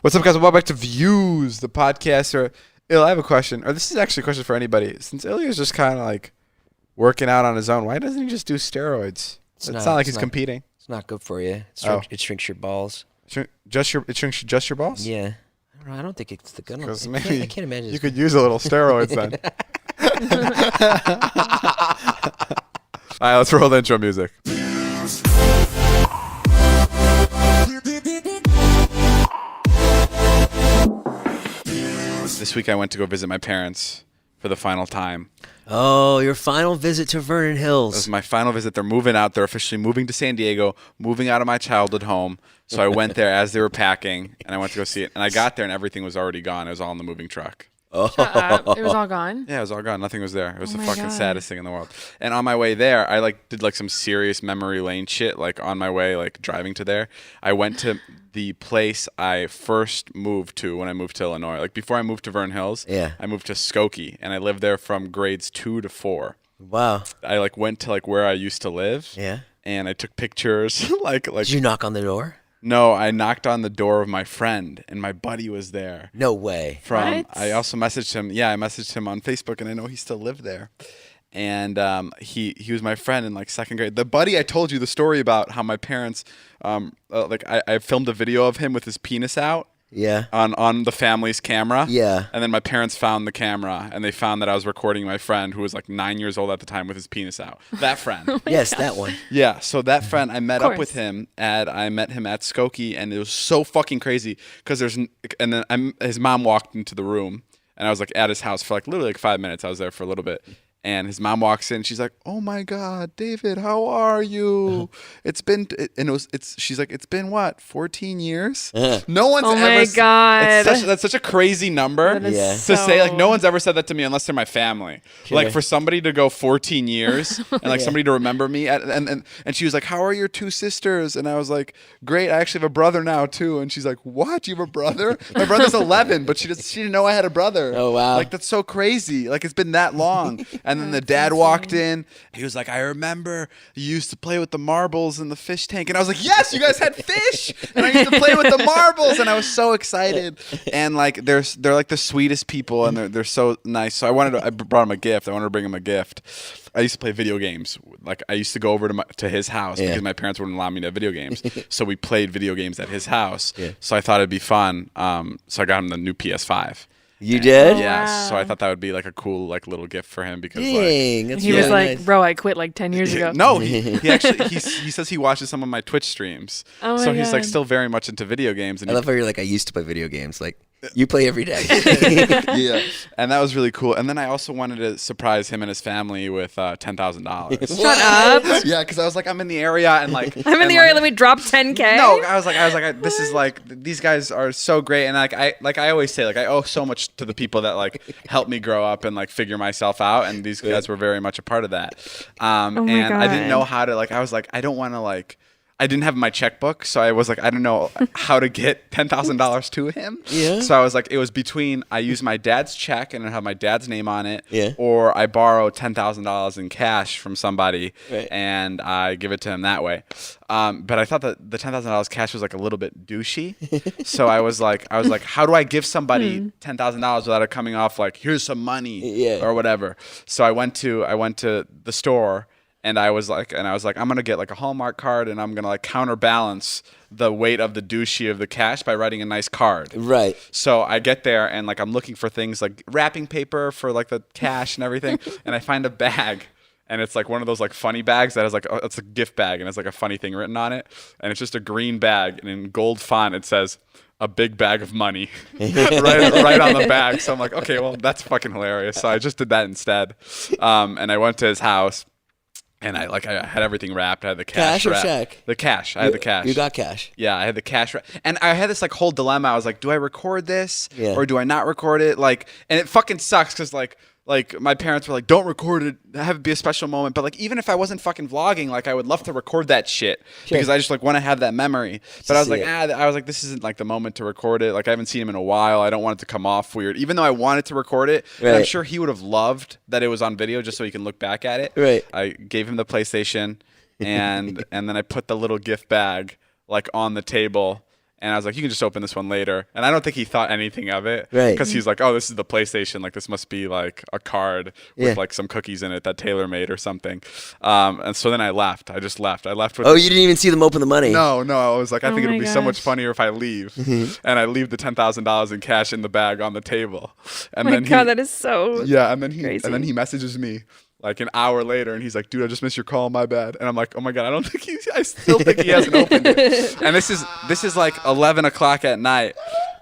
What's up, guys? Welcome back to Views, the podcast. I have a question, or this is actually a question for anybody. Since Ilya's just kind of like working out on his own, why doesn't he just do steroids? It's not like he's competing. It's not good for you. It shrinks your balls. It shrinks just your balls? Yeah. I don't think it's the good one. Maybe I can't imagine. You could use a little steroids then. All right, let's roll the intro music. This week I went to go visit my parents for the final time. Oh, your final visit to Vernon Hills. This is my final visit. They're moving out. They're officially moving to San Diego, moving out of my childhood home. So I went there as they were packing, and I went to go see it. And I got there, and everything was already gone. It was all in the moving truck. Oh. It was all gone? Yeah, it was all gone. Nothing was there. It was the fucking saddest thing in the world. And on my way there, I did some serious memory lane shit. On my way, driving to there, I went to the place I first moved to when I moved to Illinois. Before I moved to Vernon Hills, I moved to Skokie, and I lived there from grades 2 to 4. Wow. I went to where I used to live. Yeah. And I took pictures. Did you knock on the door? No, I knocked on the door of my friend, and my buddy was there. No way. What? I also messaged him. Yeah, I messaged him on Facebook, and I know he still lived there. And he was my friend in second grade. The buddy I told you the story about how my parents, I filmed a video of him with his penis out. Yeah. On the family's camera. Yeah. And then my parents found the camera, and they found that I was recording my friend who was 9 years old at the time with his penis out. That friend. Yes, that one. Yeah. So that friend, I met up with him at Skokie, and it was so fucking crazy because his mom walked into the room, and I was at his house for literally 5 minutes. I was there for a little bit. And his mom walks in. She's like, "Oh my God, David, how are you? She's like, it's been what, 14 years? No one's ever. Oh my God, that's such a crazy number to say. No one's ever said that to me unless they're my family. Sure. For somebody to go 14 years and somebody to remember me and she was like, "How are your two sisters?" And I was like, "Great, I actually have a brother now too." And she's like, "What? You have a brother?" My brother's 11, but she didn't know I had a brother. Oh wow, that's so crazy. It's been that long. And then the dad walked in. He was like, "I remember you used to play with the marbles in the fish tank." And I was like, "Yes, you guys had fish." And I used to play with the marbles. And I was so excited. And they're the sweetest people, and they're so nice. So I brought him a gift. I wanted to bring him a gift. I used to play video games. I used to go over to his house because my parents wouldn't allow me to have video games. So we played video games at his house. Yeah. So I thought it'd be fun. So I got him the new PS5. You did? Yeah. Wow. So I thought that would be a cool little gift for him because Dang, he was like, nice. "Bro, I quit 10 years ago." No, he actually he says he watches some of my Twitch streams. Oh my so God. he's still very much into video games. And I love how you're I used to play video games. You play every day. Yeah, and that was really cool. And then I also wanted to surprise him and his family with $10,000. Shut up. Yeah, because I was I'm in the area and I'm in the area. Let me drop 10K. No, I was this is these guys are so great, and I always say I owe so much to the people that helped me grow up and figure myself out, and these guys were very much a part of that. And God. I didn't know how to I was I don't want to I didn't have my checkbook, so I was I don't know how to get $10,000 to him. Yeah. So I was it was between I use my dad's check and have my dad's name on it, yeah, or I borrow $10,000 in cash from somebody, right, and I give it to him that way. But I thought that the $10,000 cash was a little bit douchey, so I was how do I give somebody $10,000 without it coming off here's some money, or whatever? So I went to the store. And I was I'm gonna get a Hallmark card, and I'm gonna counterbalance the weight of the douchey of the cash by writing a nice card. Right. So I get there, and I'm looking for things wrapping paper for the cash and everything, and I find a bag, and it's one of those funny bags that has it's a gift bag, and it's a funny thing written on it, and it's just a green bag, and in gold font it says, "A big bag of money," right on the bag. So I'm okay, well that's fucking hilarious. So I just did that instead, and I went to his house. And I had everything wrapped. I had the cash or check? The cash. I had the cash. You got cash. Yeah, I had the cash. And I had this whole dilemma. I was do I record this or do I not record it? And it fucking sucks because my parents were don't record it, have it be a special moment. But even if I wasn't fucking vlogging, I would love to record that shit because I just want to have that memory. But I was this isn't the moment to record it. I haven't seen him in a while. I don't want it to come off weird. Even though I wanted to record it, and I'm sure he would have loved that it was on video just so he can look back at it. Right. I gave him the PlayStation, and then I put the little gift bag on the table. And I was like, you can just open this one later. And I don't think he thought anything of it. Right. Because he's like, oh, this is the PlayStation. Like, this must be like a card with like some cookies in it that Taylor made or something. And so then I left. I just left. I left with Oh, you didn't even see them open the money. No. I was like, I think Oh it'll my be so much gosh. funnier if I leave. And I leave the $10,000 in cash in the bag on the table. And Oh my then God, that is so. yeah, and then he crazy. messages me like an hour later, and he's like, "Dude, I just missed your call. My bad." And I'm like, "Oh my God, I still think he hasn't opened it." And this is like 11 o'clock at night,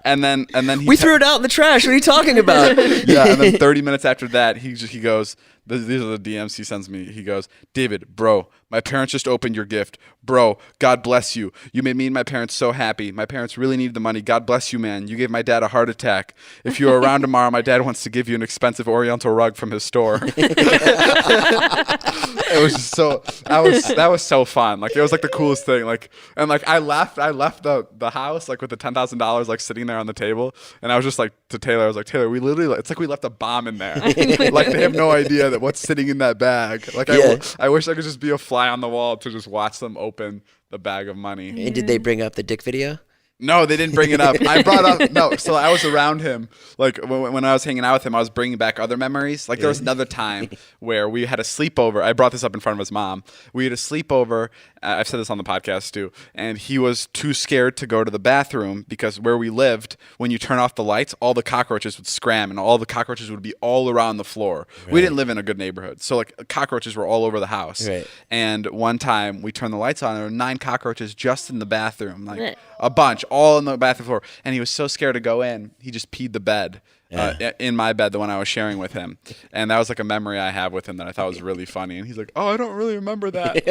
and then We threw it out in the trash. What are you talking about? yeah, and then 30 minutes after that, he goes, these are the DMs he sends me. He goes, "David, bro, my parents just opened your gift. Bro, God bless you. You made me and my parents so happy. My parents really needed the money. God bless you, man. You gave my dad a heart attack. If you're around tomorrow, my dad wants to give you an expensive Oriental rug from his store." It was just so that was so fun. Like, it was like the coolest thing. Like, and like I left the house like with the $10,000 like sitting there on the table, and I was just like to Taylor, I was like, "Taylor, we literally, it's like we left a bomb in there." Like, they have no idea that what's sitting in that bag. Like, I wish I could just be a fly on the wall to just watch them open the bag of money. And did they bring up the dick video? No, they didn't bring it up. I brought up no. So I was around him, like when I was hanging out with him, I was bringing back other memories. Like, there was another time where we had a sleepover. I brought this up in front of his mom. We had a sleepover. I've said this on the podcast too. And he was too scared to go to the bathroom because where we lived, when you turn off the lights, all the cockroaches would scram and all the cockroaches would be all around the floor. Right. We didn't live in a good neighborhood, so like cockroaches were all over the house. Right. And one time we turned the lights on, there were 9 cockroaches just in the bathroom, like a bunch, all in the bathroom floor. And he was so scared to go in, he just peed the bed. In my bed, the one I was sharing with him. And that was like a memory I have with him that I thought was really funny. And he's like, "Oh, I don't really remember that." In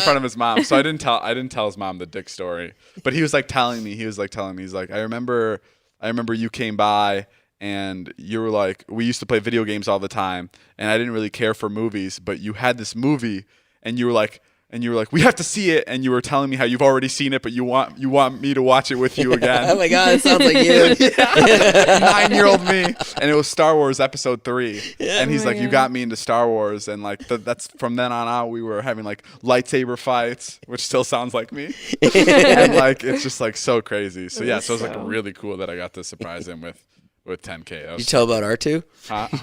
front of his mom. So I didn't tell his mom the dick story. But he was like telling me, he's like, "I remember you came by and you were like, we used to play video games all the time and I didn't really care for movies, but you had this movie and you were like, we have to see it, and you were telling me how you've already seen it, but you want me to watch it with you again." Oh my God, it sounds like you. 9-year-old me. And it was Star Wars Episode 3. And he's Oh my like, "You God. got me into Star Wars." And like that's from then on out, we were having like lightsaber fights, which still sounds like me. And like, it's just like so crazy. So yeah, so it was like really cool that I got to surprise him with 10K. That was You tell about R2?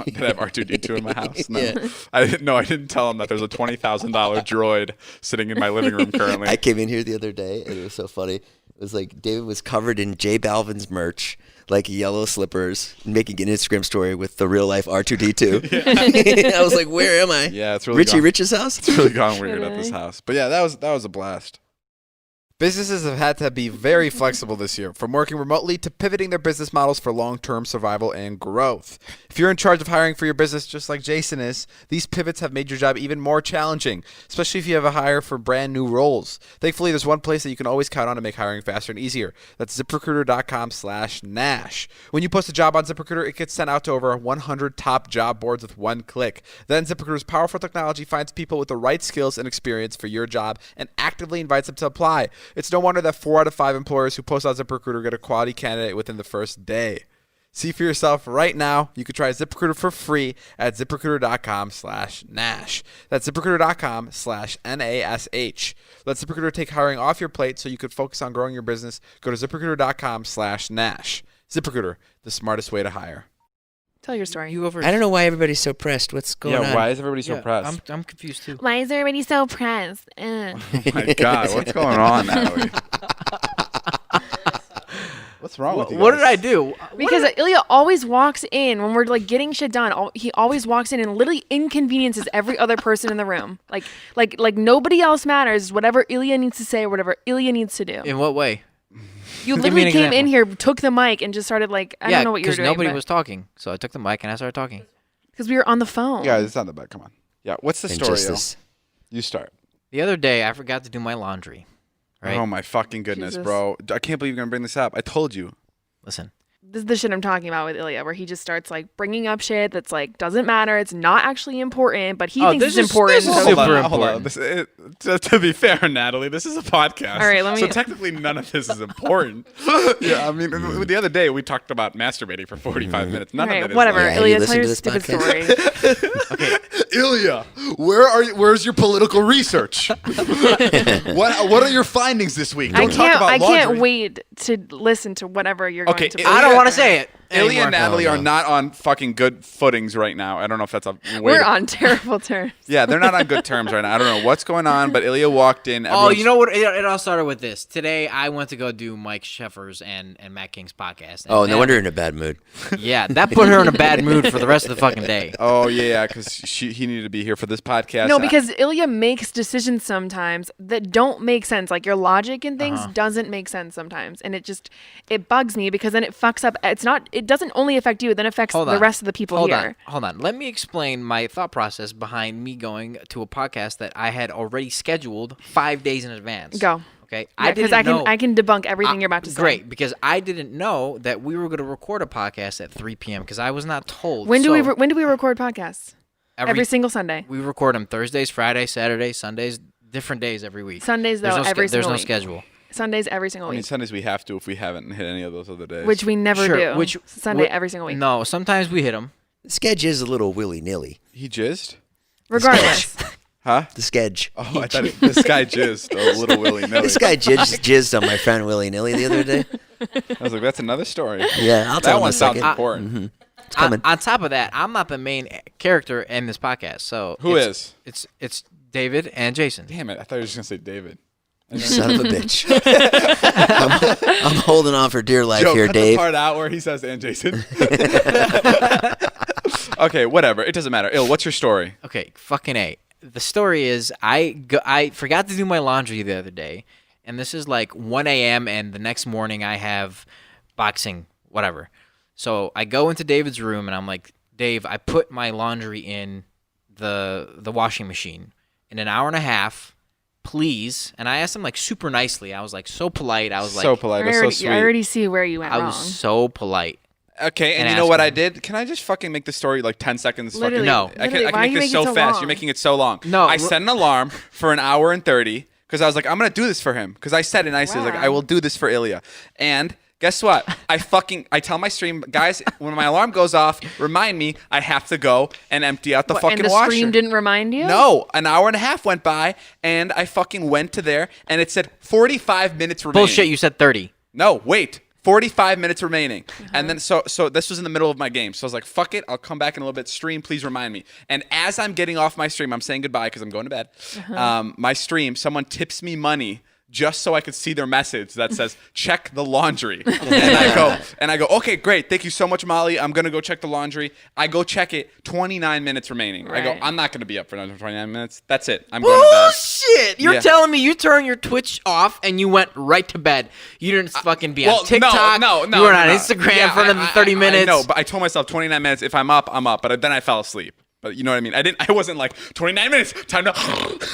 Did I have R2D2 in my house? No. Yeah. I didn't tell him that there's a $20,000 droid sitting in my living room currently. I came in here the other day, and it was so funny. It was like David was covered in J Balvin's merch, like yellow slippers, making an Instagram story with the real life R2D2. I was like, "Where am I?" Yeah, it's really Richie gone, Rich's house. It's really gone weird at this Really? house. But yeah, that was a blast. Businesses have had to be very flexible this year, from working remotely to pivoting their business models for long-term survival and growth. If you're in charge of hiring for your business, just like Jason is, these pivots have made your job even more challenging, especially if you have a hire for brand new roles. Thankfully, there's one place that you can always count on to make hiring faster and easier. That's ZipRecruiter.com/Nash. When you post a job on ZipRecruiter, it gets sent out to over 100 top job boards with one click. Then ZipRecruiter's powerful technology finds people with the right skills and experience for your job and actively invites them to apply. It's no wonder that 4 out of 5 employers who post on ZipRecruiter get a quality candidate within the first day. See for yourself right now. You can try ZipRecruiter for free at ZipRecruiter.com/Nash. That's ZipRecruiter.com/NASH. Let ZipRecruiter take hiring off your plate so you could focus on growing your business. Go to ZipRecruiter.com/Nash. ZipRecruiter, the smartest way to hire. Tell your story. I don't know why everybody's so pressed. What's going on? Why is everybody so pressed? I'm confused too. Why is everybody so pressed? Oh my God, what's going on, Natalie? What's wrong with you? What guys? did I do? Because Ilya always walks in when we're like getting shit done. He always walks in and literally inconveniences every other person in the room. Like nobody else matters. Whatever Ilya needs to say, or whatever Ilya needs to do. In what way? You me literally an came in example. here, took the mic, and just started like I don't know what you were doing. nobody was talking, so I took the mic and I started talking. because we were on the phone. Yeah, it's not that bad. Come on. Yeah, what's the story? Injustice. You start. The other day, I forgot to do my laundry. Right? Oh my fucking goodness, Jesus. bro! I can't believe you're gonna bring this up. I told you. Listen, this is the shit I'm talking about with Ilya, where he just starts like bringing up shit that's like doesn't matter. It's not actually important, but he thinks it's important. this is so- super Hold on. important. To be fair, Natalie, this is a podcast. All right, let me- So technically, none of this is important. Yeah, I mean, the other day we talked about masturbating for 45 minutes. None All of right, it is whatever. Yeah, Ilya, you tell your listen to stupid this story. Ilya, where's your political research? what are your findings this week? Don't talk about I can't laundry. wait to listen to whatever you're Okay, going to. I don't want to say it. Ilya anymore. and Natalie Oh, no. are not on fucking good footings right now. I don't know if that's a way We're to- on terrible terms. Yeah, they're not on good terms right now. I don't know what's going on, but Ilya walked in. Oh, everyone's- you know what? It all started with this. Today, I went to go do Mike Sheffer's and Matt King's podcast. And Oh, no that- wonder you're in a bad mood. Yeah, that put her in a bad mood for the rest of the fucking day. Oh yeah, because he needed to be here for this podcast. No, because Ilya makes decisions sometimes that don't make sense. Like your logic and things doesn't make sense sometimes, and it bugs me because then it fucks up. It doesn't only affect you, it then affects Hold the on. rest of the people here. Hold on. Let me explain my thought process behind me going to a podcast that I had already scheduled 5 days in advance. Go. Okay. Because I can debunk everything you're about to say. Great, because I didn't know that we were going to record a podcast at 3 p.m. because I was not told. When do So, we record podcasts? Every single Sunday. We record them Thursdays, Fridays, Saturdays, Sundays, different days every week. Sundays though, There's no every there's single no week. schedule. Sundays every single I mean, week, Sundays we have to if we haven't hit any of those other days. which we never Sure, do. which- Sunday wh- every single week. No, sometimes we hit them. The sketch is a little willy-nilly. he jizzed? Regardless, Huh? The sketch. Oh, I thought this guy jizzed a little willy nilly. This guy jizzed on my friend willy-nilly the other day. I was like, that's another story. Yeah, I'll tell That him in one a sounds second. important. It's coming. On top of that, I'm not the main character in this podcast. So Who is? It's David and Jason. Damn it! I thought you were just gonna say David. You son of a bitch. I'm holding on for dear life Joe, here, cut Dave. the part out where he says "and Jason." Okay, whatever. It doesn't matter. What's your story? Okay, fucking A. The story is I forgot to do my laundry the other day, and this is like 1 a.m. and the next morning I have boxing, whatever. So I go into David's room and I'm like, Dave, I put my laundry in the washing machine in an hour and a half, please. And I asked him like super nicely. I was like so polite. I was So like, polite. That's so sweet. I already see where you went I wrong. was so polite. Okay, and and you know ask what I him. did? Can I just fucking make the story like 10 seconds? Literally, No. I literally, can why are make you this making so it fast. long? You're making it so long. No, I set an alarm for an hour and 30 because I was like, I'm going to do this for him. Because I said it nicely. I was like, I Wow. will do this for Ilya. And guess what? I tell my stream, guys, when my alarm goes off, remind me I have to go and empty out the What, fucking and the washer. stream didn't remind you? No, an hour and a half went by and I fucking went to there and it said 45 minutes remaining. Bullshit, you said 30. No, wait. 45 minutes remaining. And then so this was in the middle of my game. So I was like, fuck it. I'll come back in a little bit. Stream, please remind me. And as I'm getting off my stream, I'm saying goodbye because I'm going to bed. My stream, someone tips me money just so I could see their message that says, check the laundry. and I go, okay, great. Thank you so much, Molly. I'm going to go check the laundry. I go check it. 29 minutes remaining. I go, Right. I'm not going to be up for another 29 minutes. That's it. I'm going to bed. Bullshit! You're Yeah. telling me you turned your Twitch off and you went right to bed. You didn't fucking be on TikTok. No. You weren't on Instagram Yeah, for another 30 minutes. No, but I told myself 29 minutes. If I'm up, I'm up. But then I fell asleep. But you know what I mean? I wasn't like 29 minutes. Time to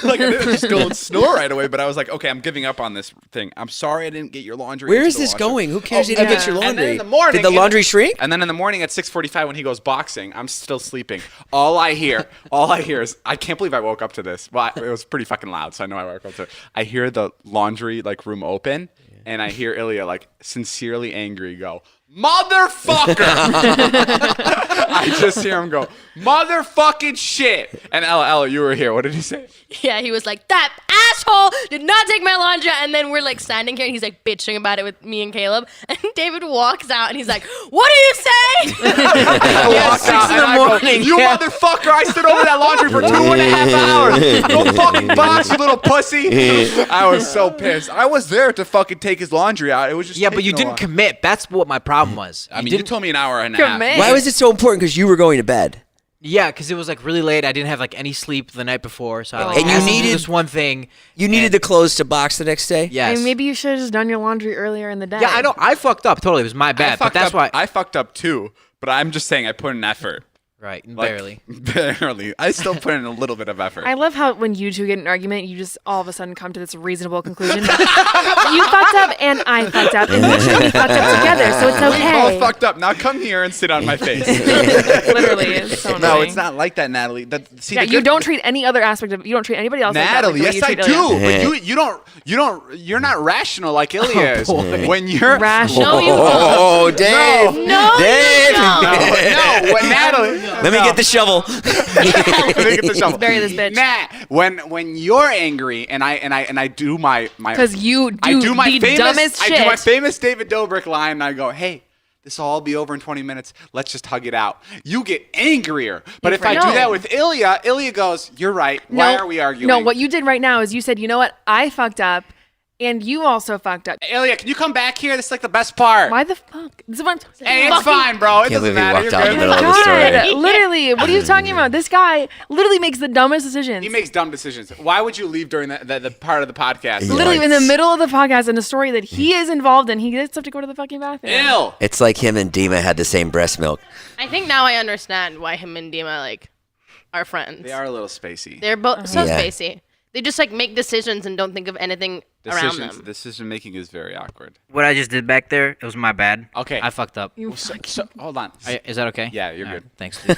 like I didn't just go and snore right away. But I was like, okay, I'm giving up on this thing. I'm sorry I didn't get your laundry. Where into is the this washer. going? Who cares you and didn't get then- your and then laundry? in the morning, Did the laundry shrink? And then in the morning at 6:45 when he goes boxing, I'm still sleeping. All I hear is I can't believe I woke up to this. Well, it was pretty fucking loud, so I know I woke up to it. I hear the laundry like room open, and I hear Ilya like sincerely angry go, "Motherfucker!" I just hear him go, "Motherfucking shit!" And Ella, you were here. What did he say? Yeah, he was like, that asshole did not take my laundry. And then we're like standing here and he's like bitching about it with me and Caleb. And David walks out and he's like, what do you say? I walked 6 out in and the I go, morning, you yeah. motherfucker, I stood over that laundry for 2.5 hours. Go fucking box, you little pussy. I was so pissed. I was there to fucking take his laundry out. It was just Yeah, but you taking a didn't while. commit. That's what my problem was. I mean, you didn't. told me an hour and a half. Commit. Why was it so important? Because you were going to bed. Yeah, because it was like really late. I didn't have like any sleep the night before, so I like And you asked him to do needed- this one thing. You needed and- the clothes to box the next day? Yes. I mean, maybe you should have just done your laundry earlier in the day. Yeah, I know. I fucked up totally. It was my I bad, but fucked that's up, why. I fucked up too, but I'm just saying I put in effort. Right, Like, barely. Barely. I still put in a little bit of effort. I love how when you two get in an argument, you just all of a sudden come to this reasonable conclusion. You fucked up and I fucked up, and we should fucked up together, so it's We okay. both fucked up. Now come here and sit on my face. Literally, it's so annoying. No, it's not like that, Natalie. See, Yeah, the you good- don't treat any other aspect of. You don't treat anybody else Natalie, like that. yes, I Like the way you do. treat Ilya. But you don't. You're not rational like Ilya is. When you're Rational. No, you don't. Oh, Dave. No, Dave. you don't. no, when Natalie. Let me get the shovel. Let me get the shovel. bury this bitch. Nat, when you're angry and I do my Because you I do my the famous dumbest I shit. do my famous David Dobrik line and I go, hey. This will all be over in 20 minutes. Let's just hug it out. You get angrier. But if I do No. that with Ilya goes, you're right. Why are we arguing? No, what you did right now is you said, you know what? I fucked up, and you also fucked up. Ilya, can you come back here? This is like the best part. Why the fuck? This is what I'm saying. Hey, it's fine, bro. It Can't doesn't believe he matter. walked You're out in good. the middle of the story. God, literally, what are you talking about? This guy literally makes the dumbest decisions. He makes dumb decisions. Why would you leave during the part of the podcast? Yeah. literally in the Yikes. middle of the podcast in a story that he is involved in. He gets up to go to the fucking bathroom. Ill. It's like him and Dima had the same breast milk. I think now I understand why him and Dima like are friends. They are a little spacey. They're both so Yeah. spacey. They just like make decisions and don't think of anything around them. Decision making is very awkward. What I just did back there, it was my bad. Okay. I fucked up. So, hold on. Is that okay? Yeah, you're All good. right, thanks, dude.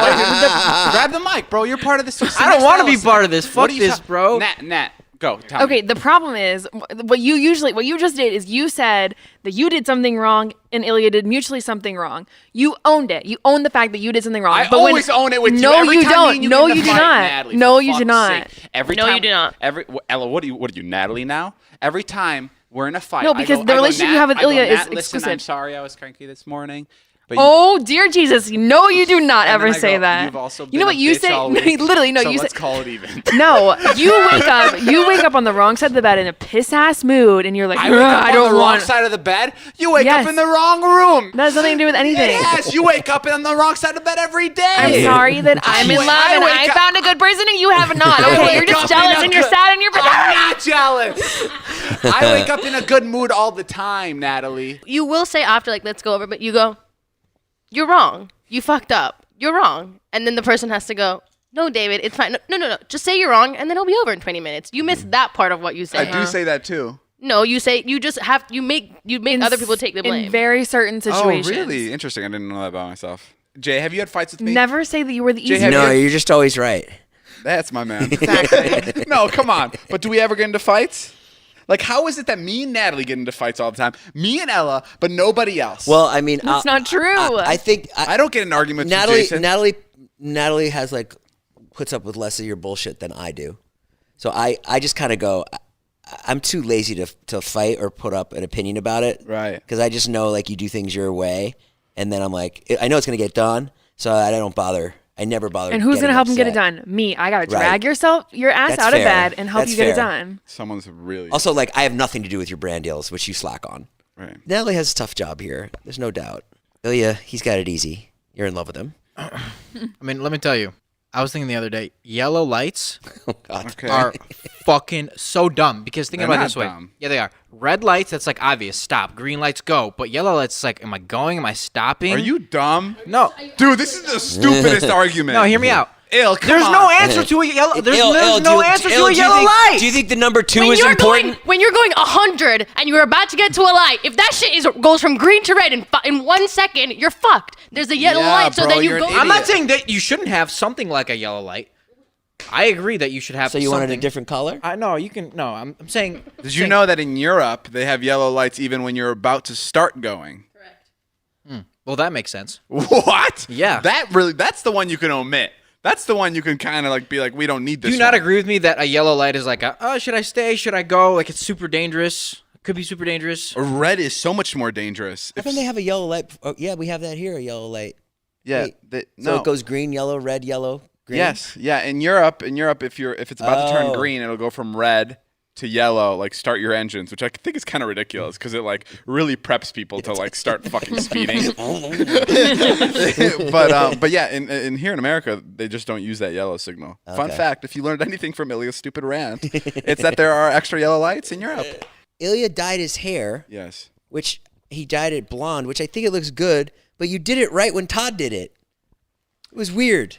Grab the mic, bro. You're part of this. I don't want to be part of this. Fuck this, bro. Nat, go. Tell Okay, me. the problem is what you just did is you said that you did something wrong and Ilya did mutually something wrong. You owned it. You owned the fact that you did something wrong. I But when- always own it with you. No, Every you time don't. me and you No, get in you a do fight, not. Natalie, No, for you do fuck's not. sake. Every No, time, you do not. Ella, what are you, Natalie now? Every time we're in a fight. No, I because go- the I go, relationship you Nat- have with I go, Ilya is Nat, listen, I'm exclusive. sorry I was cranky this morning. But Oh dear Jesus! No, you do not and ever then I say go, that. You've also You know been what a you bitch say? all week, Literally, no. so You let's say call it even. no. You wake up on the wrong side of the bed in a piss ass mood, and you're like, I wake up I on don't the wrong want. side of the bed. You wake Yes. up in the wrong room. That has nothing to do with anything. Yes, you wake up on the wrong side of the bed every day. I'm sorry that I'm in wake- love I and wake I up- found a good person and you have not. I Okay, wake you're just up in jealous a and you're good- sad and you're. I'm not jealous. I wake up in a good mood all the time, Natalie. You will say after like let's go over, but you go, you're wrong. You fucked up. You're wrong. And then the person has to go, no, David, it's fine. No. Just say you're wrong, and then it'll be over in 20 minutes. You missed that part of what you I say. do say that too. No, you say you just have you make other people take the blame. In very certain situations. Oh, really? Interesting. I didn't know that about myself. Jay, have you had fights with me? Never say that you were the Jay, easy. have No, you- you're just always right. That's my man. Exactly. No, come on. But do we ever get into fights? Like, how is it that me and Natalie get into fights all the time? Me and Ella, but nobody else. Well, I mean, That's not true. I think I don't get in arguments with Natalie, Jason. Natalie has like puts up with less of your bullshit than I do. So I just kind of go. I'm too lazy to fight or put up an opinion about it. Right. Because I just know like you do things your way, and then I'm like, I know it's gonna get done, so I don't bother. I never bother. And who's getting gonna help him get it upset. done? Me. I gotta Right. drag your ass That's out of fair. bed and help That's you get it fair. done. Someone's really Also, like I have nothing to do with your brand deals, which you slack on. right. Natalie has a tough job here. There's no doubt. Ilya, he's got it easy. You're in love with him. I mean, let me tell you. I was thinking the other day, yellow lights Oh God. Okay. are fucking so dumb because think They're about it not this way. dumb. Yeah, they are. Red lights, that's like obvious, stop. Green lights, go. But yellow lights, is like, am I going? Am I stopping? Are you dumb? No. Dude, this is the stupidest argument. No, hear me out. Ill, come There's on. no answer to a yellow. There's Il, no answer to a yellow light. Do you think the number 2 when is you're important? going 100 and you're about to get to a light, if that shit goes from green to red in 1 second, you're fucked. There's a yellow Yeah, light, so bro, that you you're go. an I'm not idiot. saying that you shouldn't have something like a yellow light. I agree that you should have. So you wanted a something. different color? I know you can. No, I'm saying. Did you know that in Europe they have yellow lights even when you're about to start going? Well, that makes sense. What? Yeah. That's the one you can omit. That's the one you can kind of like be like, we don't need this. Do you not one. agree with me that a yellow light is like, oh, should I stay? Should I go? Like it's super dangerous. Could be super dangerous. Red is so much more dangerous. How come they have a yellow light? Oh, yeah, we have that here, a yellow light. Yeah. Wait, So no. it goes green, yellow, red, yellow, green? Yes. Yeah. In Europe, if it's about to turn Oh. green, it'll go from red to yellow. Like start your engines, which I think is kind of ridiculous because it like really preps people to like start fucking speeding. but yeah, in here in America, they just don't use that yellow signal. Fun Okay. fact: if you learned anything from Ilya's stupid rant, it's that there are extra yellow lights in Europe. Ilya dyed his hair, Yes. which he dyed it blonde, which I think it looks good, but you did it right when Todd did it. It was weird.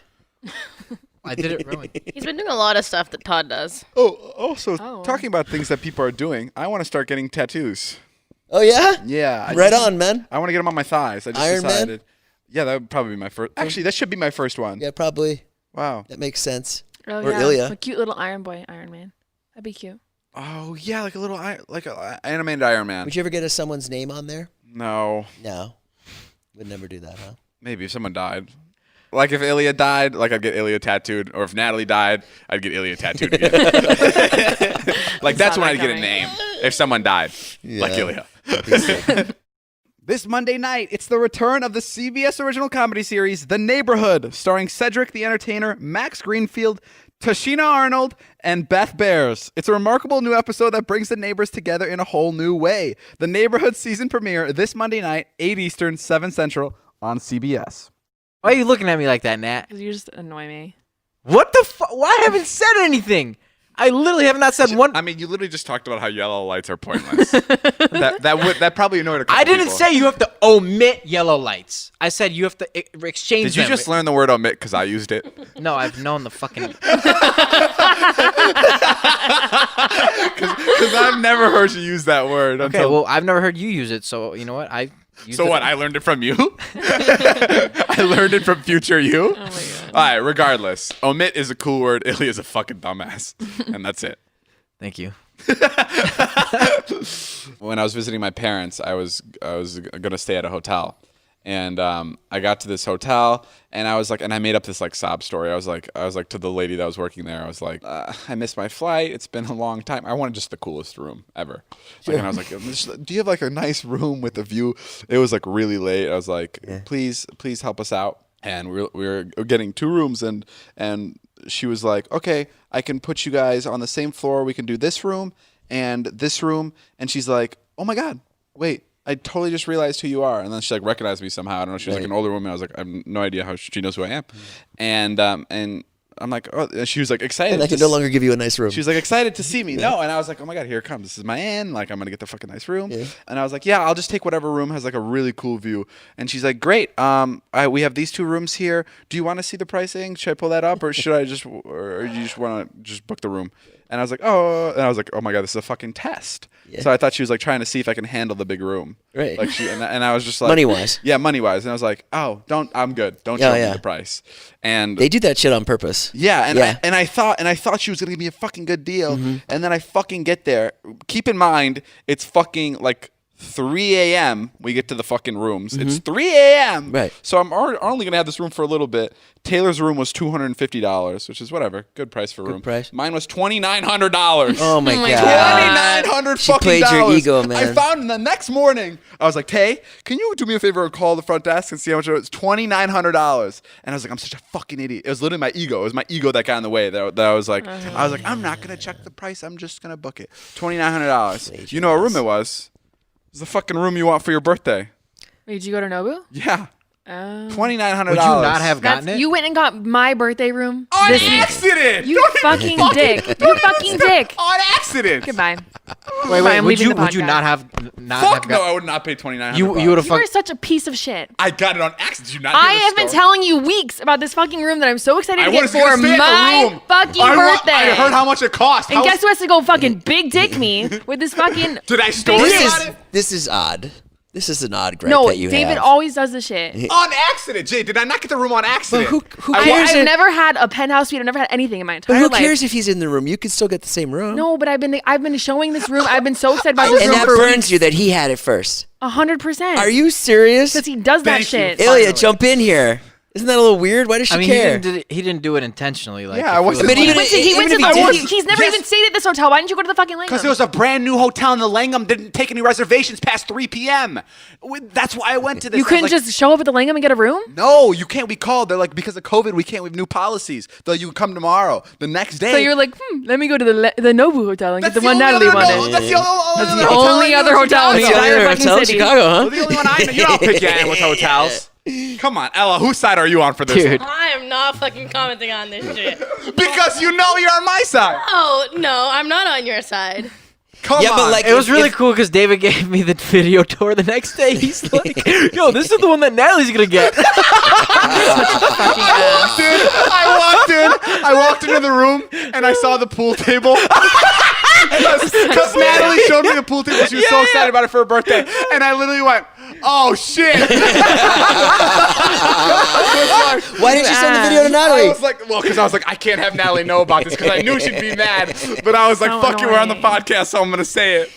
I did it wrong. He's been doing a lot of stuff that Todd does. Oh, also Oh. talking about things that people are doing. I want to start getting tattoos. Oh yeah. Yeah. Right on, man. I want to get them on my thighs. I just Iron Man? decided. Yeah, that would probably be my first. Actually, that should be my first one. Yeah, probably. Wow. That makes sense. Oh, Or yeah. Ilya. A cute little Iron Boy, Iron Man. That'd be cute. Oh yeah, like a little animated Iron Man. Would you ever get someone's name on there? No, No. Would never do that, huh? maybe if someone died. Like if Ilya died, like I'd get Ilya tattooed, or if Natalie died, I'd get Ilya tattooed again. Like that's Saw when that I'd get a coming. name if someone died, like Yeah. Ilya. This Monday night, it's the return of the CBS original comedy series, The Neighborhood, starring Cedric the Entertainer, Max Greenfield, Tashina Arnold, and Beth Bears. It's a remarkable new episode that brings the neighbors together in a whole new way. The Neighborhood season premiere this Monday night, 8 Eastern, 7 Central on CBS. Why are you looking at me like that, Nat? 'Cause you just annoy me. What the fuck? Why I haven't said anything? I literally have not said one. I mean, you literally just talked about how yellow lights are pointless. that probably annoyed a couple I didn't people. say you have to omit yellow lights. I said you have to exchange Did you them. just learn the word omit because I used it? No, I've known the fucking. Because I've never heard you use that word. Okay, well, I've never heard you use it, so you know what? I. So what? I learned it from you. I learned it from future you. Oh my god. All right. Regardless, omit is a cool word. Ilya is a fucking dumbass, and that's it. Thank you. When I was visiting my parents, I was gonna stay at a hotel, and I got to this hotel, and I was like, and I made up this like sob story. I was like to the lady that was working there, I was like, I missed my flight. It's been a long time. I wanted just the coolest room ever. Like, and I was like, do you have like a nice room with a view? It was like really late. I was like, please help us out. And we were getting 2 rooms, and she was like, okay, I can put you guys on the same floor. We can do this room and this room. And she's like, oh my God, wait, I totally just realized who you are. And then she like recognized me somehow. I don't know. She was like an older woman. I was like, I have no idea how she knows who I am. And I'm like, oh, and she was like excited. And I can no longer give you a nice room. She was like excited to see me. No, and I was like, oh my God, here it comes. This is my inn. Like, I'm gonna get the fucking nice room. Yeah. And I was like, yeah, I'll just take whatever room has like a really cool view. And she's like, great. We have these 2 rooms here. Do you want to see the pricing? Should I pull that up, or should I just, or you just want to just book the room? And I was like, oh, my God, this is a fucking test. Yeah. So I thought she was like trying to see if I can handle the big room. Right. Like and I was just like, Money-wise. Yeah, money wise. And I was like, oh, I'm good. Don't show me the price. And They do that shit on purpose. yeah, and I thought she was gonna give me a fucking good deal, and then I fucking get there. Keep in mind, it's fucking like 3 a.m. We get to the fucking rooms. It's 3 a.m. Right. So I'm only gonna have this room for a little bit. Taylor's room was $250, which is whatever, good price for a room. price. Mine was $2,900. Oh my my God. $2,900 She fucking played your dollars. ego, I man. found the next morning. I was like, Tay, can you do me a favor and call the front desk and see how much it was? $2,900. And I was like, I'm such a fucking idiot. It was literally my ego. It was my ego that got in the way. That I was like, I'm not gonna check the price. I'm just gonna book it. $2,900. You know what room it was? It was the fucking room you want for your birthday. Wait, did you go to Nobu? Yeah. Oh. $2,900. Would you not have gotten That's, it? you went and got my birthday room on this week. accident? You Don't fucking even dick. You fucking dick. On accident. Goodbye. Wait, Bye, I'm would leaving you the would you podcast. not have Fuck no, got, I would not pay $2,900. you would have You are fucked such a piece of shit. I got it on accident. Did you not hear I the have been story? telling you weeks about this fucking room that I'm so excited to get was for gonna stay at the my room. fucking birthday. I heard how much it cost. And guess who has to go fucking big dick me with this fucking... Did I story This about it? This is odd. This is an odd gripe No, that you David have. always does this shit. On accident, Jay. Did I not get the room on accident? who I've cares? never had a penthouse suite. I've never had anything in my But entire who life. cares if he's in the room? You can still get the same room. No, but I've been showing this room. I've been so excited about this And room that for burns you that he had it first. 100%. Are you serious? Because he does that Thank you. shit. Finally. Ilya, jump in here. Isn't that a little weird? Why does she I mean, care? he didn't do it intentionally. Like, Yeah, I if it wasn't- was But even like- He went to if he fucking- did- he's never even stayed at this hotel. Why didn't you go to the fucking Langham? Because there was a brand new hotel in the Langham. Didn't take any reservations past 3 p.m. That's why I went to this. You I was couldn't like, just show up at the Langham and get a room? No, you can't. We called. They're like, because of COVID, we can't. We have new policies. They're like, you can come tomorrow. The next day. So you're like, let me go to the Nobu hotel and get the one Natalie wanted. That's the the only other hotel in the That's the entire only fucking hotel in city. Chicago, huh? Well, the only one I know. You don't pick your hand with hotels. Come on, Ella. Whose side are you on for this? Dude. I am not fucking commenting on this shit. Because you know you're on my side. Oh, no, I'm not on your side. Come Yeah, on. but like It was really cool because David gave me the video tour the next day. He's like, "Yo, this is the one that Natalie's gonna get." Fucking ass. Dude, I walked into the room and I saw the pool table. Because Natalie showed me the pool table. She was so excited about it for her birthday. And I literally went, oh, shit. Why didn't you send the video to I Natalie? was like, well, because I was like, I can't have Natalie know about this because I knew she'd be mad. But I was like, So fuck it, we're on the annoying. podcast, so I'm going to say it.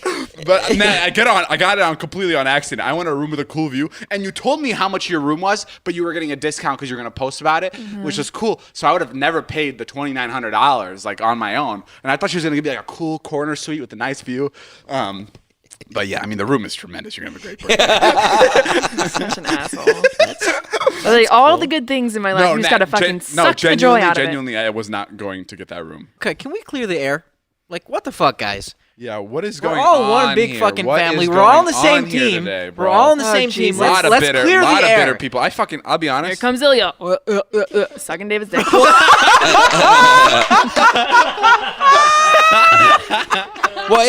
But Nat, I got it on completely on accident. I went to a room with a cool view, and you told me how much your room was, but you were getting a discount because you were going to post about it, which was cool. So I would have never paid the $2,900 like on my own. And I thought she was going to give me like a cool corner suite with a nice view. But yeah, I mean, the room is tremendous. You're going to have a great birthday. Such an asshole. Like, all the good things in my life, you just gotta fucking suck the joy out of it. Genuinely, I was not going to get that room. Okay, can we clear the air? Like, what the fuck, guys? Yeah, what is We're going on? all one big here? fucking What family. is We're all on the going same on here team. today, We're bro? all on the Oh, same team. Jesus. Let's Lot of clear the air. bitter people. I'll be honest. Here comes Ilya. Sucking David's dick. Well,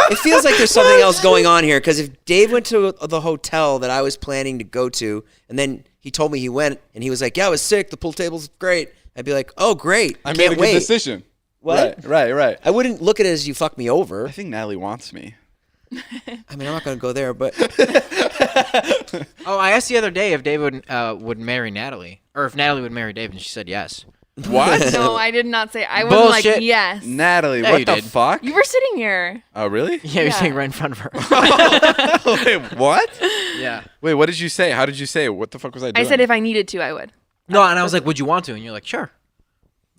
it feels like there's something else going on here because if Dave went to the hotel that I was planning to go to, and then he told me he went, and he was like, "Yeah, I was sick. The pool table's great." I'd be like, "Oh, great! I made Can't a good wait." decision. What? Right. I wouldn't look at it as you fucked me over. I think Natalie wants me. I mean, I'm not going to go there, but Oh, I asked the other day if David would marry Natalie, or if Natalie would marry David, and she said yes. What? No, I did not say. I wasn't like, Bullshit. yes. Natalie, Yeah, what you the did. fuck? You were sitting here. Oh, really? Yeah, you're Yeah. sitting right in front of her. Wait, what? Yeah. Wait, what did you say? How did you say it? What the fuck was I I doing? said if I needed to, I would. No, and I was like, "Would you want to?" And you're like, "Sure."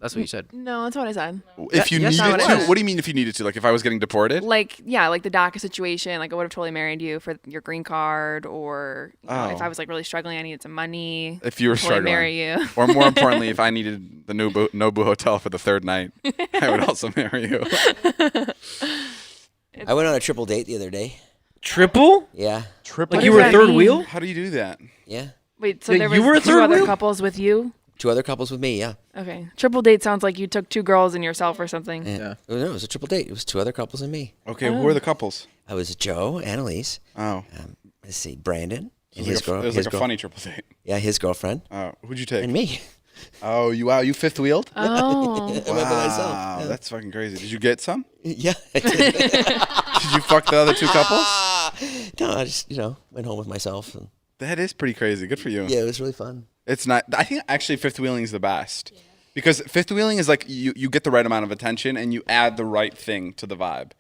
That's what you said. No, that's what I said. If you yes, needed not what I to? said. What do you mean if you needed to? Like if I was getting deported? Like, yeah, like the DACA situation. Like, I would have totally married you for your green card, or if Oh. I was like really struggling, I needed some money. If you were totally struggling. marry you. Or more importantly, if I needed the Nobu Hotel for the third night, I would also marry you. I went on a triple date the other day. Triple? Yeah, Triple. Like What you does were that third mean? wheel? How do you do that? yeah. Wait, so Yeah, there you was were a two third other wheel? couples with you? 2 other couples with me. Yeah. Okay. Triple date sounds like you took 2 girls and yourself or something. Yeah. No, it was a triple date. It was 2 other couples and me. Okay, who are the couples? I was Joe, Annalise. Oh. Let's see, Brandon and It his girl. was his like a girl- funny triple date. Yeah, his girlfriend Oh, who'd you take? and me. Oh, you fifth wheeled? Oh. I went by myself. Wow, Yeah. that's fucking crazy. Did you get some? Yeah. I did. Did you fuck the other 2 couples? No, I just went home with myself. And, That is pretty crazy. Good for you. yeah, it was really fun. It's not. I think actually fifth wheeling is the best because fifth wheeling is like you get the right amount of attention and you add the right thing to the vibe.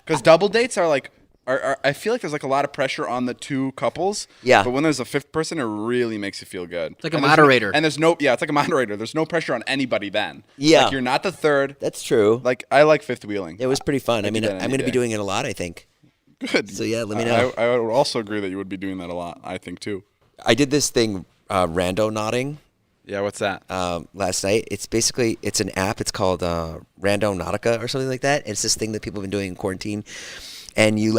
Because double dates are like are I feel like there's like a lot of pressure on the 2 couples. Yeah. But when there's a 5th person, it really makes you feel good. It's like a moderator. It's like a moderator. There's no pressure on anybody then. Yeah. Like you're not the 3rd. That's true. Like I like fifth wheeling. It was pretty fun. I mean, do that I'm any going to be day. doing it a lot, I think. Good. So, yeah, let me know. I would also agree that you would be doing that a lot. I think too. I did this thing, rando nodding, Yeah. What's that? last night. It's an app. It's called Rando Nautica or something like that. It's this thing that people have been doing in quarantine. And you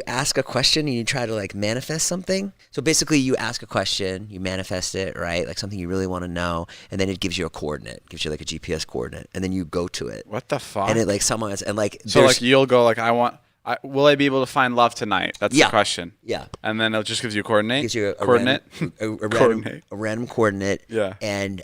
ask a question and you try to like manifest something. So basically you ask a question, you manifest it, right? Like something you really want to know. And then it gives you a coordinate, gives you like a GPS coordinate. And then you go to it. What the fuck? And it like summons and like, So there's- like you'll go like will I be able to find love tonight? That's Yeah. the question. yeah. And then it just gives you a coordinate. Gives you a coordinate. a random coordinate. Yeah. And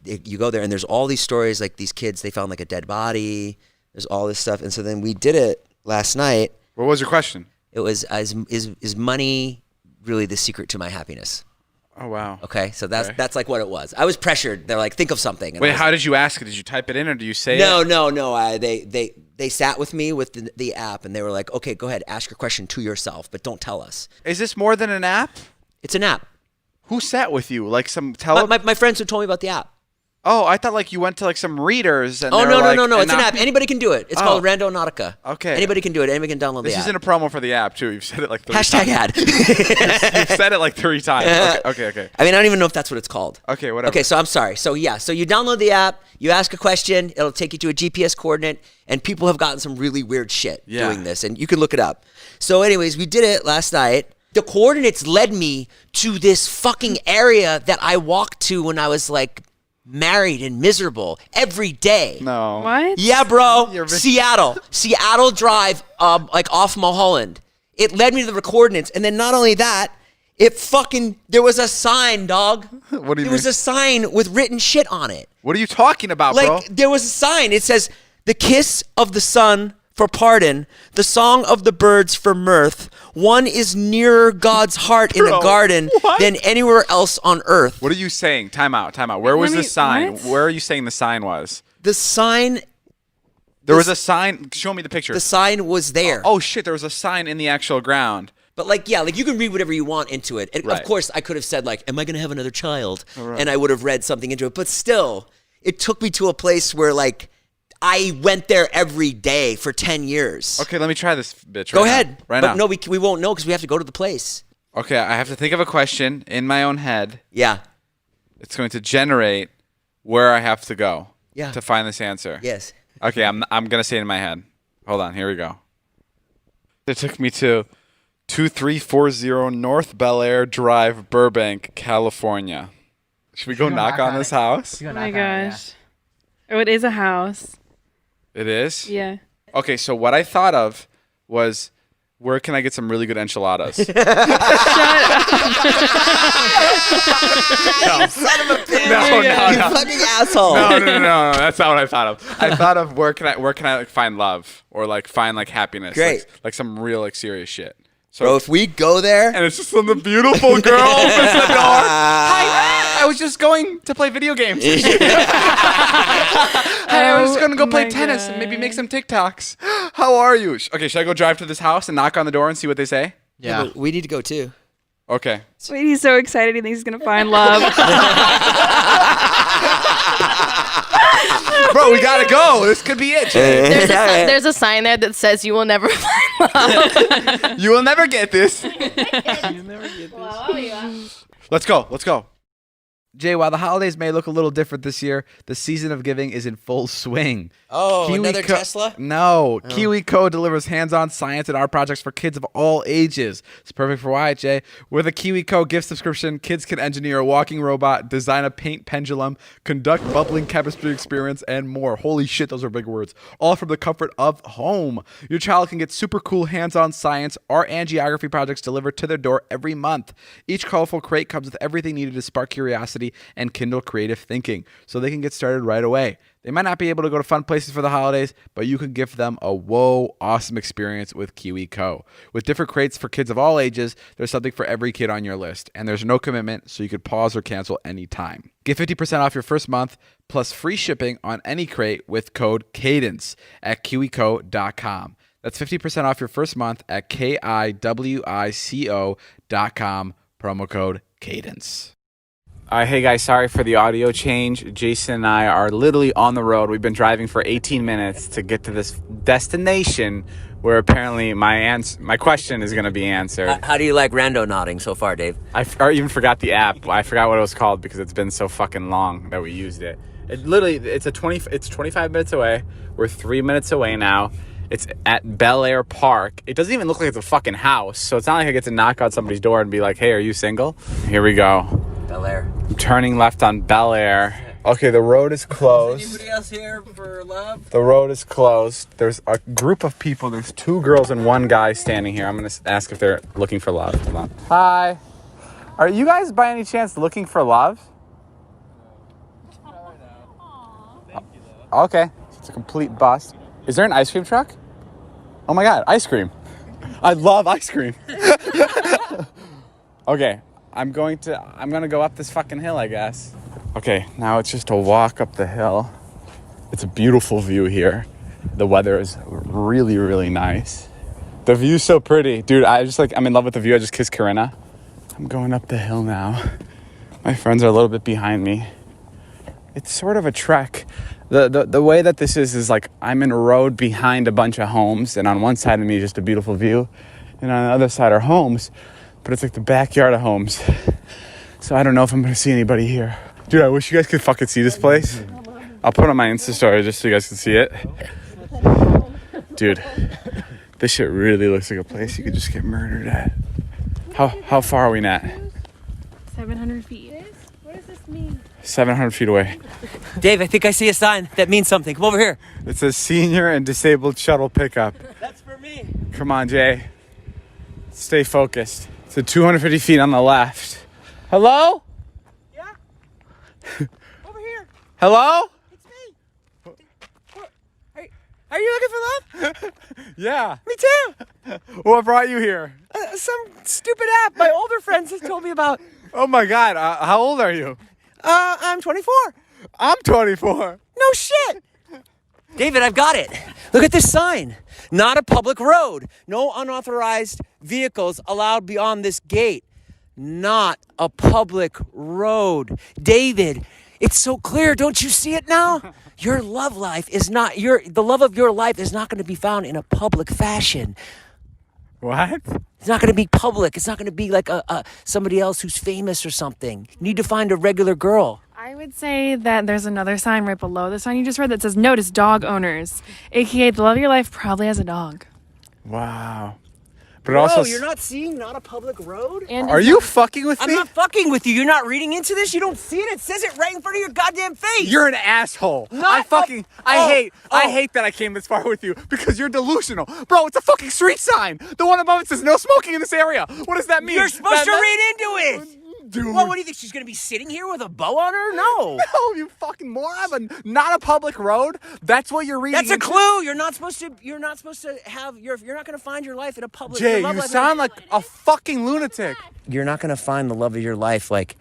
you go there and there's all these stories like these kids, they found like a dead body. There's all this stuff. And so then we did it last night. What was your question? It was is money really the secret to my happiness? Oh wow. Okay, so that's Okay. that's like what it was. I was pressured. They're like, think of something. And I Wait, was how did you ask it? Did you type it in or do you say like, it? no. They sat with me with the app and they were like, okay, go ahead, ask your question to yourself, but don't tell us. Is this more than an app? It's an app. Who sat with you? Like some My friends who told me about the app. Oh, I thought like you went to like some readers and Oh they're no, like, no. and It's an now- app. Anybody can do it. It's Oh. called Rando Nautica. Okay. Anybody can do it. Anybody can download This the app. isn't a promo for the app too. You've said it like 3 Hashtag times. ad. You've said it like 3 times. Okay. I mean, I don't even know if that's what it's called. Okay, whatever. Okay, so I'm sorry. So yeah, so you download the app, you ask a question, it'll take you to a GPS coordinate, and people have gotten some really weird shit Yeah. doing this, and you can look it up. So anyways, we did it last night. The coordinates led me to this fucking area that I walked to when I was like married and miserable every day. No. What? Yeah, bro. You're- Seattle Drive, like off Mulholland. It led me to the coordinates, and then not only that, there was a sign, dog. What do you There was mean? a sign with written shit on it. What are you talking about, bro? Like, there was a sign. It says, "The kiss of the sun for pardon, the song of the birds for mirth. One is nearer God's heart in Bro, a garden what? than anywhere else on earth." What are you saying? Time out. Where was Let the me- sign? what? Where are you saying the sign was? The sign, There was a sign. Show me the picture. the sign was there. Oh shit! There was a sign in the actual ground. But like, yeah, like you can read whatever you want into it. And Right. of course, I could have said like, "Am I going to have another child?" And I would have read something into it. But still, it took me to a place where like I went there every day for 10 years. Okay, let me try this bitch. Go right now. ahead. Right But now. no, we won't know because we have to go to the place. Okay, I have to think of a question in my own head. Yeah. It's going to generate where I have to go. Yeah. To find this answer. Yes. Okay, I'm gonna say it in my head. Hold on, here we go. It took me to 2340 North Bel Air Drive, Burbank, California. Should we go knock on this house? Oh my gosh. Oh, it is a house. It is? Yeah. Okay, so what I thought of was, where can I get some really good enchiladas? Son of a bitch. No, You fucking asshole. No. That's not what I thought of. I thought of where can I like find love or like find like happiness. Great. Like some real like serious shit. So Bro, if we go there, and it's just some beautiful girl opens the door. Hi, I was just going to play video games. Hey, I was just gonna go play my tennis and maybe make some TikToks. How are you? Okay, should I go drive to this house and knock on the door and see what they say? Yeah. we need to go too. Okay. Sweetie's so excited he thinks he's going to find love. Bro, we gotta go. This could be it. Jay. There's a sign there that says you will never find love. You will never get this. Let's go. Jay, while the holidays may look a little different this year, the season of giving is in full swing. Oh, Kiwi another Co- Tesla? No. KiwiCo delivers hands-on science and art projects for kids of all ages. It's perfect for Wyatt, Jay. With a KiwiCo gift subscription, kids can engineer a walking robot, design a paint pendulum, conduct bubbling chemistry experiments, and more. Holy shit, those are big words. All from the comfort of home. Your child can get super cool hands-on science, art, and geography projects delivered to their door every month. Each colorful crate comes with everything needed to spark curiosity and kindle creative thinking, so they can get started right away. They might not be able to go to fun places for the holidays, but you can give them a awesome experience with KiwiCo. With different crates for kids of all ages, there's something for every kid on your list, and there's no commitment, so you could pause or cancel anytime. Get 50% off your first month, plus free shipping on any crate with code CADENCE at kiwico.com. That's 50% off your first month at KIWICO.com, promo code CADENCE. Hey guys, sorry for the audio change. Jason and I are literally on the road. We've been driving for 18 minutes to get to this destination where apparently my question is going to be answered. How do you like rando nodding so far, Dave? I even forgot the app. I forgot what it was called because it's been so fucking long that we used it. It's 25 minutes away. We're 3 minutes away now. It's at Bel Air Park. It doesn't even look like it's a fucking house, so it's not like I get to knock on somebody's door and be like, hey, are you single? Here we go. Bel Air. I'm turning left on Bel Air. Okay, the road is closed. Anybody else here for love? The road is closed. There's a group of people. There's 2 girls and 1 guy standing here. I'm going to ask if they're looking for love. Hold on. Hi. Are you guys by any chance looking for love? Okay. It's a complete bust. Is there an ice cream truck? Oh my God, ice cream. I love ice cream. Okay, I'm gonna go up this fucking hill, I guess. Okay, now it's just a walk up the hill. It's a beautiful view here. The weather is really, really nice. The view's so pretty. Dude, I'm in love with the view. I just kissed Corinna. I'm going up the hill now. My friends are a little bit behind me. It's sort of a trek. The way that this is like I'm in a road behind a bunch of homes, and on one side of me is just a beautiful view, and on the other side are homes, but it's like the backyard of homes. So I don't know if I'm gonna see anybody here. Dude, I wish you guys could fucking see this place. I'll put it on my Insta story just so you guys can see it. Dude, this shit really looks like a place you could just get murdered at. How far are we, Nat? 700 feet. What does this mean? 700 feet away. Dave, I think I see a sign that means something. Come over here. It says senior and disabled shuttle pickup. That's for me. Come on, Jay. Stay focused. It's at 250 feet on the left. Hello? Yeah? Over here. Hello? It's me. Are you looking for love? Yeah. Me too. What brought you here? Some stupid app my older friends have told me about. Oh my God. How old are you? I'm 24. I'm 24. No shit. David, I've got it. Look at this sign. Not a public road. No unauthorized vehicles allowed beyond this gate. Not a public road. David, it's so clear. Don't you see it now? Your love life is not the love of your life is not going to be found in a public fashion. What? It's not going to be public. It's not going to be like somebody else who's famous or something. You need to find a regular girl. I would say that there's another sign right below the sign you just read that says notice dog owners, aka the love of your life probably has a dog. Wow. But Bro, also, you're not seeing not a public road? And are you fucking with I'm me? not fucking with you. You're not reading into this? You don't see it? It says it right in front of your goddamn face. You're an asshole. Not I hate that I came this far with you because you're delusional. Bro, it's a fucking street sign. The one above it says no smoking in this area. What does that mean? You're supposed to read into it. Dude. Well, what do you think? She's going to be sitting here with a bow on her? No. No, you fucking moron. But not a public road. That's what you're reading. That's a into. clue. You're not supposed to have you're not going to find your life in a public Jay, your love you life- sound like a fucking lunatic. You're not going to find the love of your life like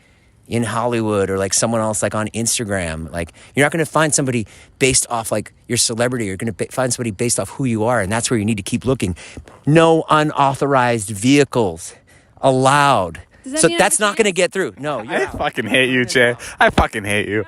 in Hollywood or like someone else like on Instagram. Like you're not going to find somebody based off like your celebrity. You're going to find somebody based off who you are, and that's where you need to keep looking. No unauthorized vehicles allowed. So that's not going to get through. No, you're I out. fucking hate you, Jay. I fucking hate you.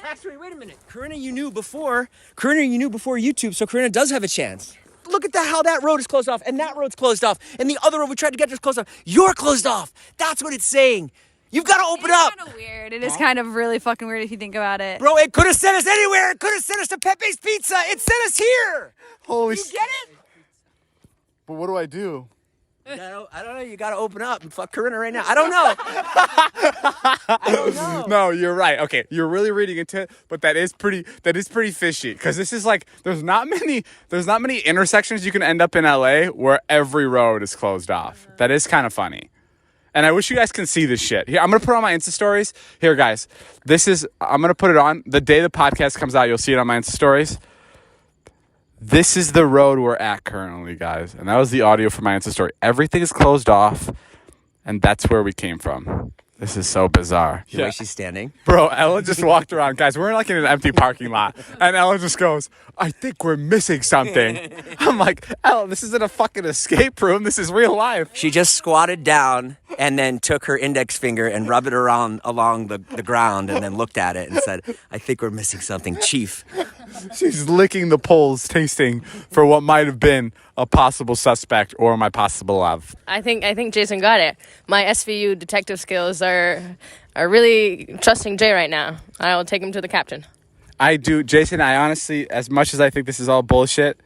Actually, wait a minute. Corinna, you knew before YouTube, so Corinna does have a chance. Look at how that road is closed off, and that road's closed off, and the other road we tried to get to is closed off. You're closed off. That's what it's saying. You've got to open up. It's kind of weird. It is kind of really fucking weird if you think about it. Bro, it could have sent us anywhere. It could have sent us to Pepe's Pizza. It sent us here. Holy You get it? But what do I do? I don't know. You got to open up and fuck Corinna right now. I don't know. I don't know. No, you're right. Okay, you're really reading into it, but that is pretty fishy because this is like there's not many intersections you can end up in LA where every road is closed off. That is kind of funny. And I wish you guys can see this shit. Here, I'm going to put it on my Insta stories. Here, guys. I'm going to put it on. The day the podcast comes out, you'll see it on my Insta stories. This is the road we're at currently, guys. And that was the audio for my Insta story. Everything is closed off, and that's where we came from. This is so bizarre. The way she's standing. Bro, Ella just walked around. Guys, we're like in an empty parking lot. And Ella just goes, I think we're missing something. I'm like, Ella, this isn't a fucking escape room. This is real life. She just squatted down and then took her index finger and rubbed it around along the ground and then looked at it and said, I think we're missing something, Chief. She's licking the poles, tasting for what might have been a possible suspect or my possible love. I think Jason got it. My SVU detective skills are really trusting Jay right now. I will take him to the captain. I do. Jason, I honestly, as much as I think this is all bullshit,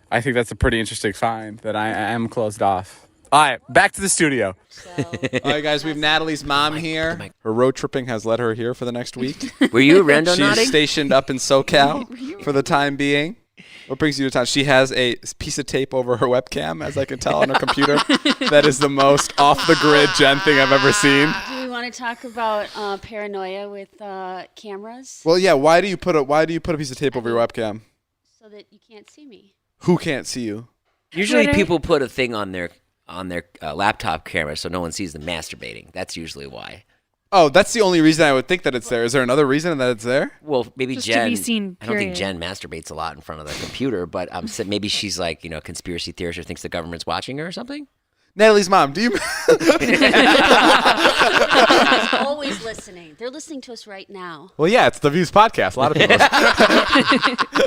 I think that's a pretty interesting find that I am closed off. All right, back to the studio. All right, guys, we have Natalie's mom here. Her road tripping has led her here for the next week. Were you rando She's nodding? stationed up in SoCal for the time being. What brings you to town? She has a piece of tape over her webcam, as I can tell on her computer. That is the most off-the-grid Jen thing I've ever seen. Do we want to talk about paranoia with cameras Well, yeah. Why do you put a piece of tape over your webcam? so that you can't see me? Who can't see you? Usually Twitter. people put a thing on their laptop camera so no one sees them masturbating. That's usually why. Oh, that's the only reason I would think that it's there. Is there another reason that it's there? Well, maybe Just to Jen. be seen, I don't think period. Jen masturbates a lot in front of the computer, but maybe she's like, conspiracy theorist or thinks the government's watching her or something. Natalie's mom, do you? Always listening. They're listening to us right now. Well, yeah, it's the Views podcast. A lot of people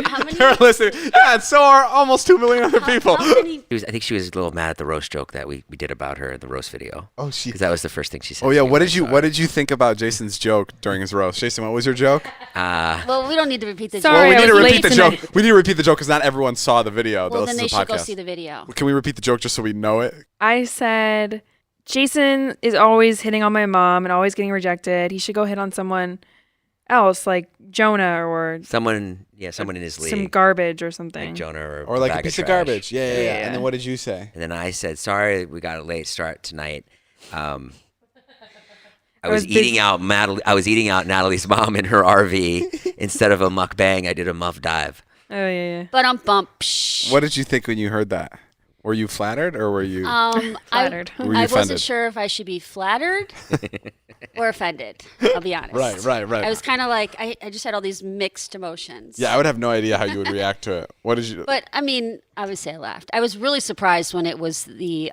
How many? are listening. Yeah, and so are almost 2 million other people. How many? I think she was a little mad at the roast joke that we did about her in the roast video. Oh, she. Because that was the first thing she said. Oh to yeah. me What when did I you saw What her. did you think about Jason's joke during his roast? Jason, what was your joke? Well, we don't need to repeat the Sorry, Well, we I need to was repeat late the tonight. joke. We need to repeat the joke because not everyone saw the video. Well, then This they is a should go podcast. see the video. Can we repeat the joke just so we know it? I said, Jason is always hitting on my mom and always getting rejected. He should go hit on someone else, like Jonah or someone in his league. some garbage or something. Like Jonah or like a bag piece of trash. garbage. Yeah. And then what did you say? And then I said, sorry, we got a late start tonight. I was eating out Natalie's mom in her RV. Instead of a mukbang, I did a muff dive. Oh yeah. But What did you think when you heard that? Were you flattered or were you flattered? Were you I offended? wasn't sure if I should be flattered or offended. I'll be honest. Right. I was kind of like I just had all these mixed emotions. Yeah, I would have no idea how you would react to it. What did you? But I mean, I would say I laughed. I was really surprised when it was the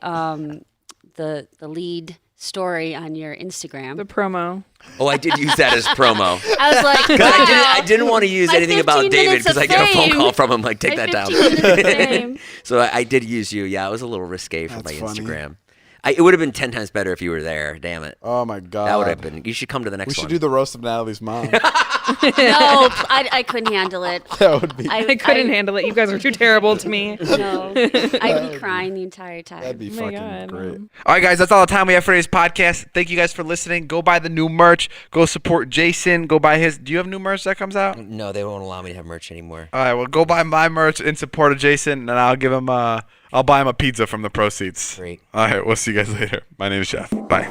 lead story on your Instagram. The promo. Oh, I did use that as promo. I was like, 'Cause wow. I didn't want to use My anything about 15 David minutes because of I get a phone fame. call from him like, take My that down. 15 minutes of fame. So I did use you. Yeah, it was a little risque for That's my funny. Instagram. It would have been 10 times better if you were there. Damn it. Oh my god. That would have been. You should come to the next We should one. do the roast of Natalie's mom. No, I couldn't handle it. That would be. I couldn't handle it. You guys are too terrible to me. No, I'd be crying the entire time. That'd be Oh my fucking God. great. All right, guys, that's all the time we have for today's podcast. Thank you guys for listening. Go buy the new merch. Go support Jason. Go buy his. Do you have new merch that comes out? No, they won't allow me to have merch anymore. All right, well, go buy my merch in support of Jason, and I'll give him. I'll buy him a pizza from the proceeds. Great. All right, we'll see you guys later. My name is Jeff. Bye.